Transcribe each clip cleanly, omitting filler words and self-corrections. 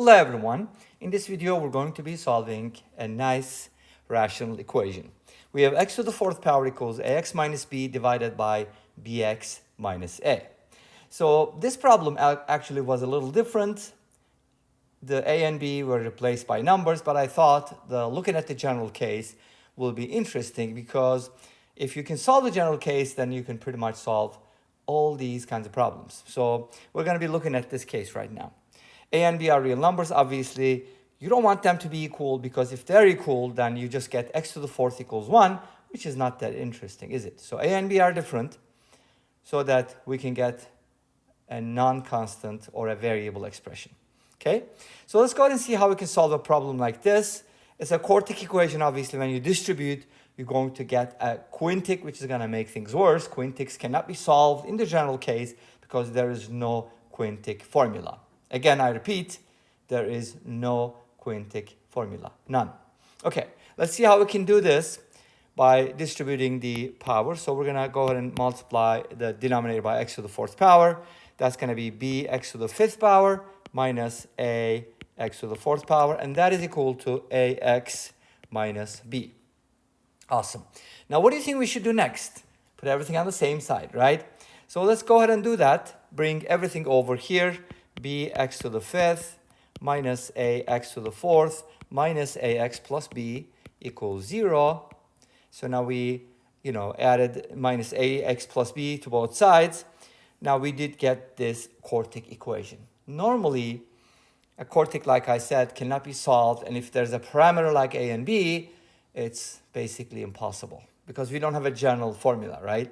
Hello everyone. In this video we're going to be solving a nice rational equation. We have x to the fourth power equals ax minus b divided by bx minus a. So this problem actually was a little different. The a and b were replaced by numbers, but I thought looking at the general case will be interesting because if you can solve the general case, then you can pretty much solve all these kinds of problems. So we're going to be looking at this case right now. A and b are real numbers. Obviously, you don't want them to be equal because if they're equal, then you just get x to the fourth equals 1, which is not that interesting, is it? So a and b are different so that we can get a non-constant or a variable expression. Okay? So let's go ahead and see how we can solve a problem like this. It's a quartic equation, obviously. When you distribute, you're going to get a quintic, which is going to make things worse. Quintics cannot be solved in the general case because there is no quintic formula. Again, I repeat, there is no quintic formula, none. Okay, let's see how we can do this by distributing the power. So we're going to go ahead and multiply the denominator by x to the fourth power. That's going to be b x to the fifth power minus a x to the fourth power, and that is equal to ax minus b. Awesome. Now, what do you think we should do next? Put everything on the same side, right? So let's go ahead and do that. Bring everything over here. Bx to the fifth minus ax to the fourth minus ax plus b equals 0. So now we, added minus ax plus b to both sides. Now we did get this quartic equation. Normally, a quartic, like I said, cannot be solved. And if there's a parameter like a and b, it's basically impossible because we don't have a general formula, right?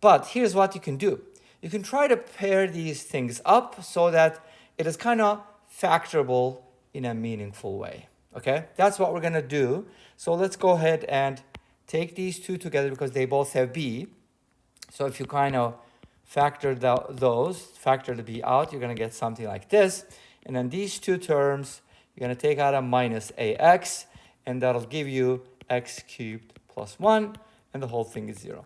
But here's what you can do. You can try to pair these things up so that it is kind of factorable in a meaningful way. Okay, that's what we're going to do. So let's go ahead and take these two together because they both have b. So if you kind of factor factor the b out, you're going to get something like this. And then these two terms, you're going to take out a minus ax, and that'll give you x cubed plus 1, and the whole thing is 0.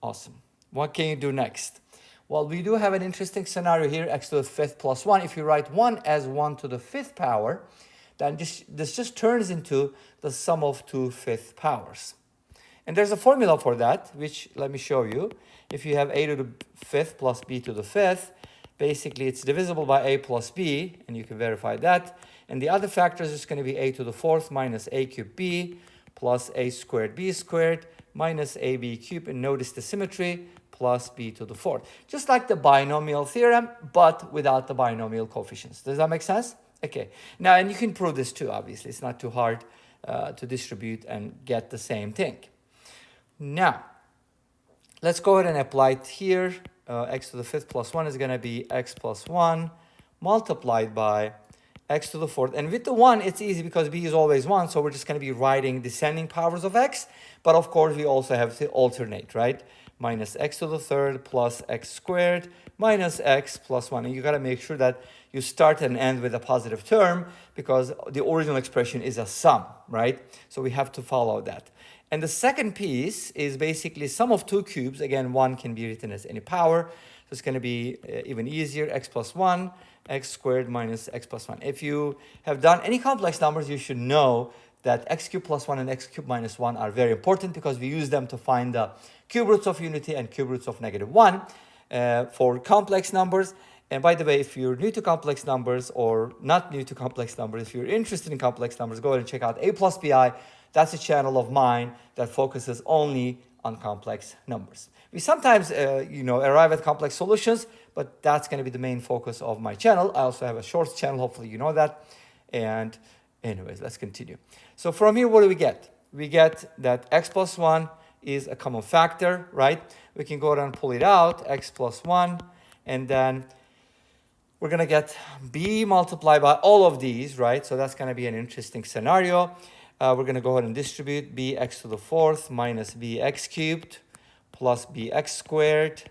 Awesome. What can you do next? Well, we do have an interesting scenario here, x to the fifth plus 1. If you write 1 as 1 to the fifth power, then this just turns into the sum of two fifth powers. And there's a formula for that, which let me show you. If you have a to the fifth plus b to the fifth, basically it's divisible by a plus b, and you can verify that. And the other factor is just going to be a to the fourth minus a cubed b plus a squared b squared minus ab cubed, and notice the symmetry, plus b to the fourth. Just like the binomial theorem, but without the binomial coefficients. Does that make sense? Okay. Now, and you can prove this too, obviously. It's not too hard to distribute and get the same thing. Now, let's go ahead and apply it here. X to the fifth plus 1 is going to be x plus 1 multiplied by x to the fourth. And with the 1, it's easy because b is always 1, so we're just going to be writing descending powers of x. But of course, we also have to alternate, right? Minus x to the third plus x squared minus x plus 1. And you got to make sure that you start and end with a positive term because the original expression is a sum, right? So we have to follow that. And the second piece is basically sum of two cubes. Again, 1 can be written as any power. So it's going to be even easier, x plus 1, x squared minus x plus 1. If you have done any complex numbers, you should know that x cubed plus 1 and x cubed minus 1 are very important because we use them to find the cube roots of unity and cube roots of negative 1 for complex numbers. And by the way, if you're new to complex numbers or not new to complex numbers, if you're interested in complex numbers, go ahead and check out aplusbi. That's a channel of mine that focuses only on complex numbers. We sometimes, arrive at complex solutions, but that's going to be the main focus of my channel. I also have a shorts channel. Hopefully you know that. And anyways, let's continue. So from here, what do we get? We get that x plus 1 is a common factor, right? We can go ahead and pull it out, x plus 1, and then we're going to get b multiplied by all of these, right? So that's going to be an interesting scenario. We're going to go ahead and distribute bx to the fourth minus bx cubed plus bx squared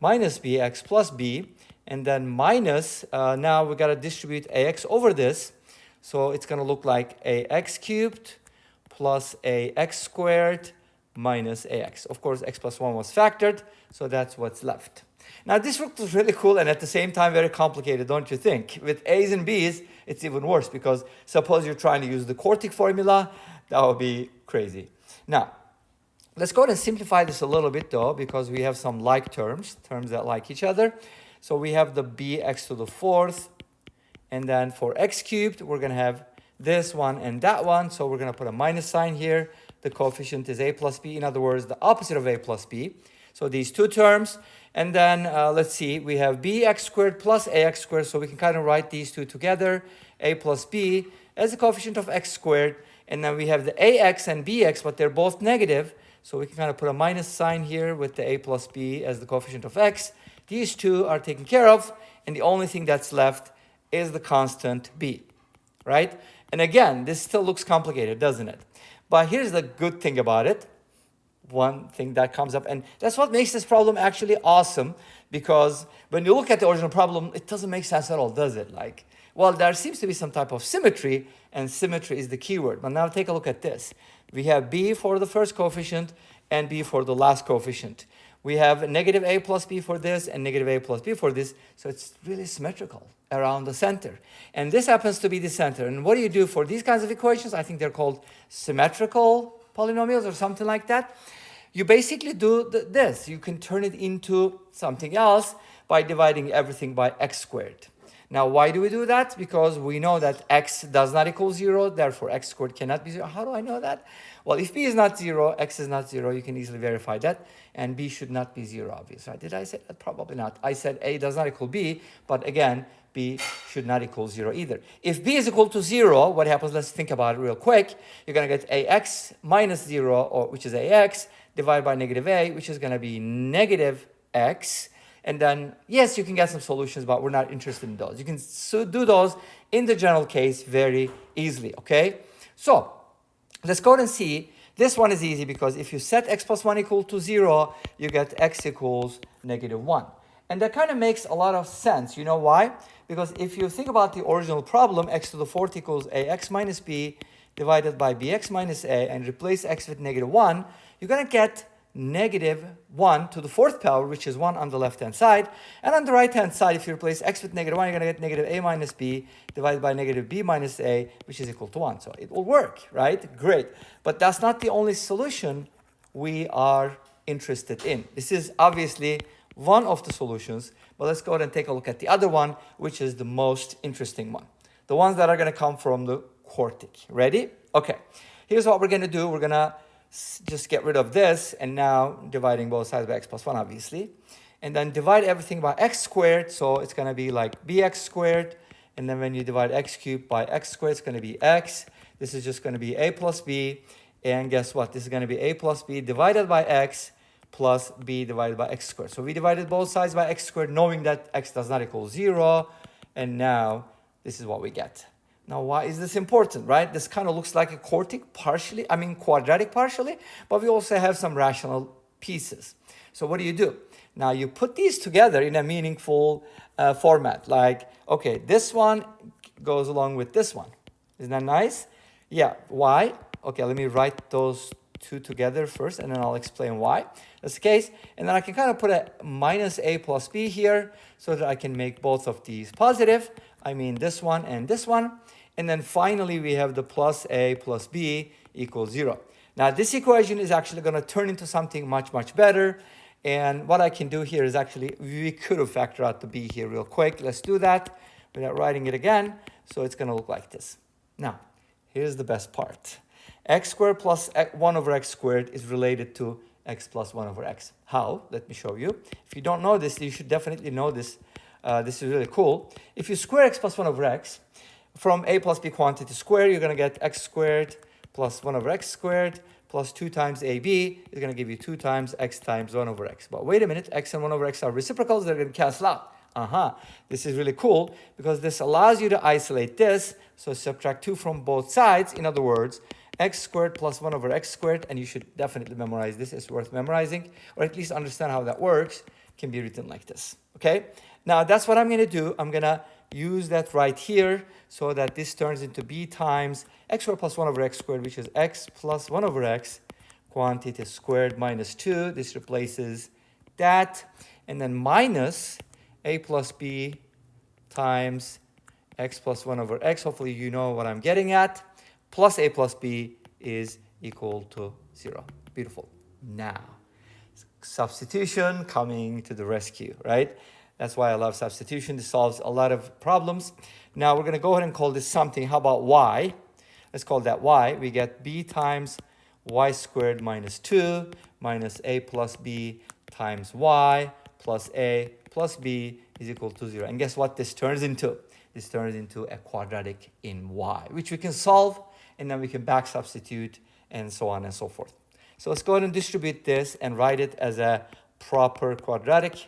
minus bx plus b, and then minus, now we got to distribute ax over this. So it's going to look like ax cubed plus ax squared minus ax. Of course, x plus 1 was factored, so that's what's left. Now this looks really cool and at the same time very complicated, don't you think? With A's and B's, it's even worse because suppose you're trying to use the quartic formula, that would be crazy. Now, let's go ahead and simplify this a little bit though, because we have some like terms that like each other. So we have the bx to the fourth, and then for x cubed, we're going to have this one and that one. So we're going to put a minus sign here. The coefficient is a plus b. In other words, the opposite of a plus b. So these two terms. And then let's see, we have bx squared plus ax squared. So we can kind of write these two together, a plus b as the coefficient of x squared. And then we have the ax and bx, but they're both negative. So we can kind of put a minus sign here with the a plus b as the coefficient of x. These two are taken care of. And the only thing that's left is the constant b, right? And again, this still looks complicated, doesn't it? But here's the good thing about it. One thing that comes up, and that's what makes this problem actually awesome, because when you look at the original problem, it doesn't make sense at all, does it? Like, well, there seems to be some type of symmetry, and symmetry is the key word. But now take a look at this. We have b for the first coefficient and b for the last coefficient. We have negative a plus b for this and negative a plus b for this, so it's really symmetrical around the center. And this happens to be the center. And what do you do for these kinds of equations? I think they're called symmetrical polynomials or something like that. You basically do this. You can turn it into something else by dividing everything by x squared. Now, why do we do that? Because we know that x does not equal 0, therefore x squared cannot be 0. How do I know that? Well, if b is not 0, x is not 0, you can easily verify that, and b should not be 0, obviously. Did I say that? Probably not. I said a does not equal b, but again, b should not equal 0 either. If b is equal to 0, what happens? Let's think about it real quick. You're going to get ax minus 0, or which is ax, divided by negative a, which is going to be negative x. And then, yes, you can get some solutions, but we're not interested in those. You can do those in the general case very easily, okay? So, let's go ahead and see. This one is easy because if you set x plus 1 equal to 0, you get x equals negative 1. And that kind of makes a lot of sense. You know why? Because if you think about the original problem, x to the fourth equals ax minus b divided by bx minus a, and replace x with negative 1, you're going to get negative 1 to the fourth power, which is 1 on the left-hand side. And on the right-hand side, if you replace x with negative 1, you're going to get negative a minus b divided by negative b minus a, which is equal to 1. So it will work, right? Great. But that's not the only solution we are interested in. This is obviously one of the solutions, but let's go ahead and take a look at the other one, which is the most interesting one. The ones that are going to come from the quartic. Ready? Okay. Here's what we're going to do. We're going to just get rid of this, and now dividing both sides by x plus 1, obviously. And then divide everything by x squared, so it's going to be like bx squared. And then when you divide x cubed by x squared, it's going to be x. This is just going to be a plus b. And guess what? This is going to be a plus b divided by x plus b divided by x squared. So we divided both sides by x squared, knowing that x does not equal 0. And now this is what we get. Now, why is this important, right? This kind of looks like a quadratic partially, but we also have some rational pieces. So what do? Now, you put these together in a meaningful format. Like, okay, this one goes along with this one. Isn't that nice? Yeah, why? Okay, let me write those two together first, and then I'll explain why that's the case. And then I can kind of put a minus a plus b here so that I can make both of these positive. I mean this one and this one. And then finally, we have the plus a plus b equals 0. Now, this equation is actually going to turn into something much, much better. And what I can do here is actually, we could have factored out the b here real quick. Let's do that without writing it again. So it's going to look like this. Now, here's the best part. X squared plus 1 over x squared is related to x plus 1 over x. How? Let me show you. If you don't know this, you should definitely know this. This is really cool. If you square x plus 1 over x, from a plus b quantity squared, you're going to get x squared plus 1 over x squared plus 2 times ab is going to give you 2 times x times 1 over x. But wait a minute, x and 1 over x are reciprocals. They're going to cancel out. This is really cool because this allows you to isolate this. So subtract 2 from both sides. In other words, x squared plus 1 over x squared, and you should definitely memorize this. It's worth memorizing, or at least understand how that works, can be written like this. Okay? Now, that's what I'm going to do. I'm going to use that right here so that this turns into b times x squared plus 1 over x squared, which is x plus 1 over x quantity squared minus 2. This replaces that. and then minus a plus b times x plus 1 over x. Hopefully you know what I'm getting at. Plus a plus b is equal to 0. Beautiful. Now, substitution coming to the rescue, right? That's why I love substitution. This solves a lot of problems. Now we're going to go ahead and call this something. How about y? Let's call that y. We get b times y squared minus 2 minus a plus b times y plus a plus b is equal to 0. And guess what this turns into? This turns into a quadratic in y, which we can solve, and then we can back substitute and so on and so forth. So let's go ahead and distribute this and write it as a proper quadratic.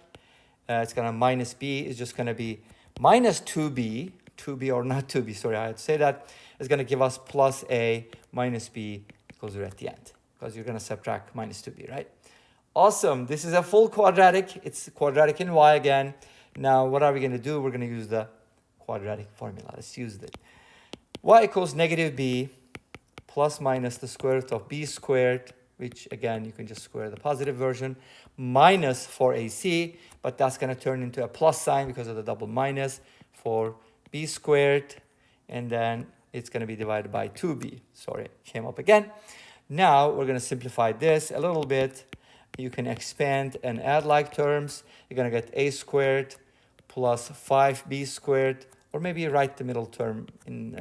It's going to minus b is just going to be minus 2b or not 2b, sorry, I had to say that. It's going to give us plus a minus b equals 0 at the end, because you're going to subtract minus 2b, right? Awesome. This is a full quadratic. It's quadratic in y again. Now, what are we going to do? We're going to use the quadratic formula. Let's use it. Y equals negative b plus minus the square root of b squared, which again, you can just square the positive version, minus 4ac, but that's going to turn into a plus sign because of the double minus for b squared, and then it's going to be divided by 2b. Sorry, it came up again. Now, we're going to simplify this a little bit. You can expand and add like terms. You're going to get a squared plus 5b squared, or maybe write the middle term in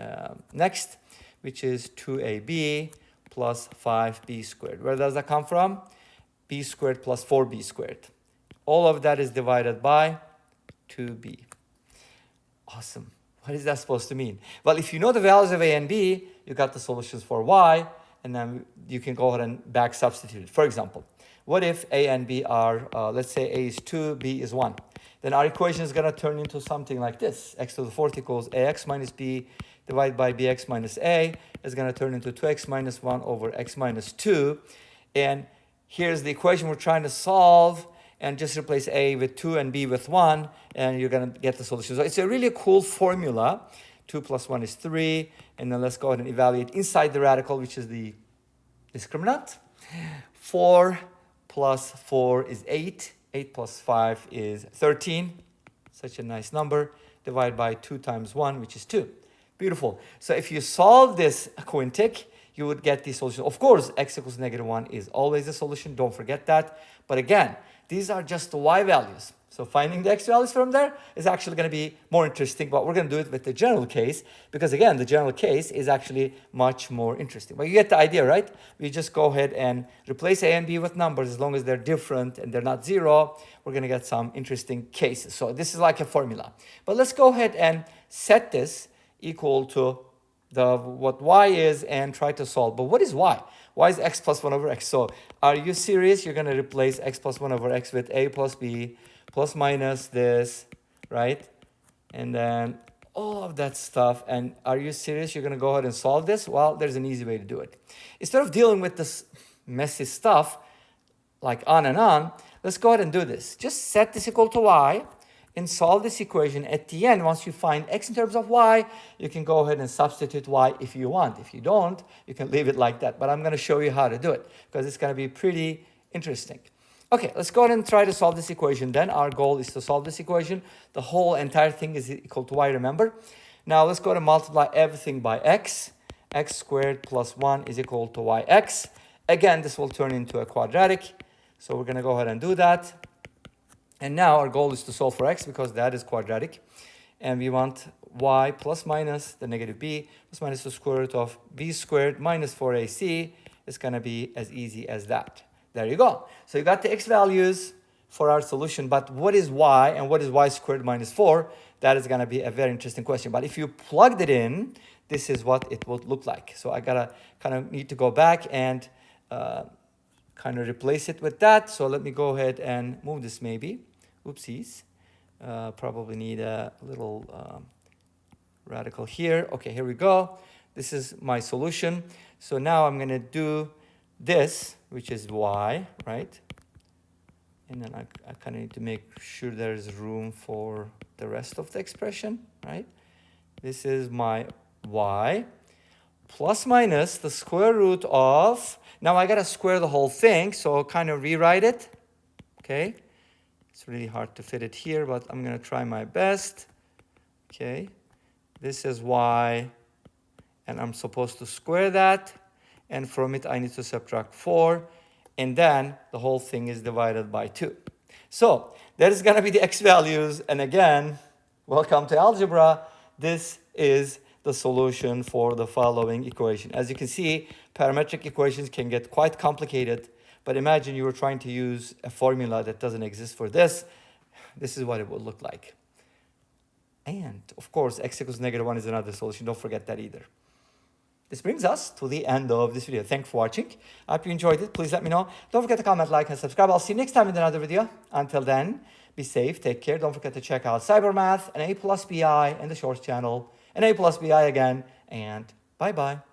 next, which is 2ab plus 5b squared. Where does that come from? B squared plus 4b squared. All of that is divided by 2b. Awesome. What is that supposed to mean? Well, if you know the values of a and b, you got the solutions for y, and then you can go ahead and back substitute it. For example, what if a and b are, let's say a is 2, b is 1. Then our equation is going to turn into something like this. X to the 4th equals ax minus b divided by bx minus a is going to turn into 2x minus 1 over x minus 2. And here's the equation we're trying to solve, and just replace a with 2 and b with 1, and you're going to get the solution. So it's a really cool formula. 2 plus 1 is 3, and then let's go ahead and evaluate inside the radical, which is the discriminant. 4 plus 4 is 8. 8 plus 5 is 13. Such a nice number. Divided by 2 times 1, which is 2. Beautiful. So if you solve this quintic, you would get the solution. Of course, x equals negative 1 is always a solution. Don't forget that. But again, these are just the y values. So finding the x values from there is actually going to be more interesting. But we're going to do it with the general case, because again, the general case is actually much more interesting. But you get the idea, right? We just go ahead and replace a and b with numbers. As long as they're different and they're not 0, we're going to get some interesting cases. So this is like a formula. But let's go ahead and set this equal to what y is and try to solve. But what is y? Y is x plus 1 over x. So are you serious? You're going to replace x plus 1 over x with a plus b plus minus this, right? And then all of that stuff. And are you serious? You're going to go ahead and solve this? Well, there's an easy way to do it. Instead of dealing with this messy stuff, like on and on, let's go ahead and do this. Just set this equal to y and solve this equation. At the end, once you find x in terms of y, you can go ahead and substitute y if you want. If you don't, you can leave it like that. But I'm going to show you how to do it, because it's going to be pretty interesting. Okay, let's go ahead and try to solve this equation then. Our goal is to solve this equation. The whole entire thing is equal to y, remember? Now let's go ahead and multiply everything by x. X squared plus 1 is equal to yx. Again, this will turn into a quadratic. So we're going to go ahead and do that. And now our goal is to solve for x, because that is quadratic. And we want y plus minus the negative b plus minus the square root of b squared minus 4ac. It's going to be as easy as that. There you go. So you got the x values for our solution. But what is y and what is y squared minus 4? That is going to be a very interesting question. But if you plugged it in, this is what it would look like. So I got to kind of need to go back and kind of replace it with that. So let me go ahead and move this maybe. Oopsies. Probably need a little radical here. Okay, here we go. This is my solution. So now I'm going to do this, which is y, right? And then I kind of need to make sure there's room for the rest of the expression, right? This is my y plus minus the square root of, now I got to square the whole thing, so kind of rewrite it, okay? It's really hard to fit it here, but I'm going to try my best. Okay, this is y, and I'm supposed to square that, and from it I need to subtract 4, and then the whole thing is divided by 2. So that is going to be the x values, and again, welcome to algebra. This is the solution for the following equation. As you can see, parametric equations can get quite complicated, but imagine you were trying to use a formula that doesn't exist for this. This is what it would look like. And of course, x equals -1 is another solution. Don't forget that either. This brings us to the end of this video. Thanks for watching. I hope you enjoyed it. Please let me know. Don't forget to comment, like, and subscribe. I'll see you next time in another video. Until then, be safe, take care. Don't forget to check out SyberMath and aplusbi and the Shorts channel, and aplusbi again, and bye-bye.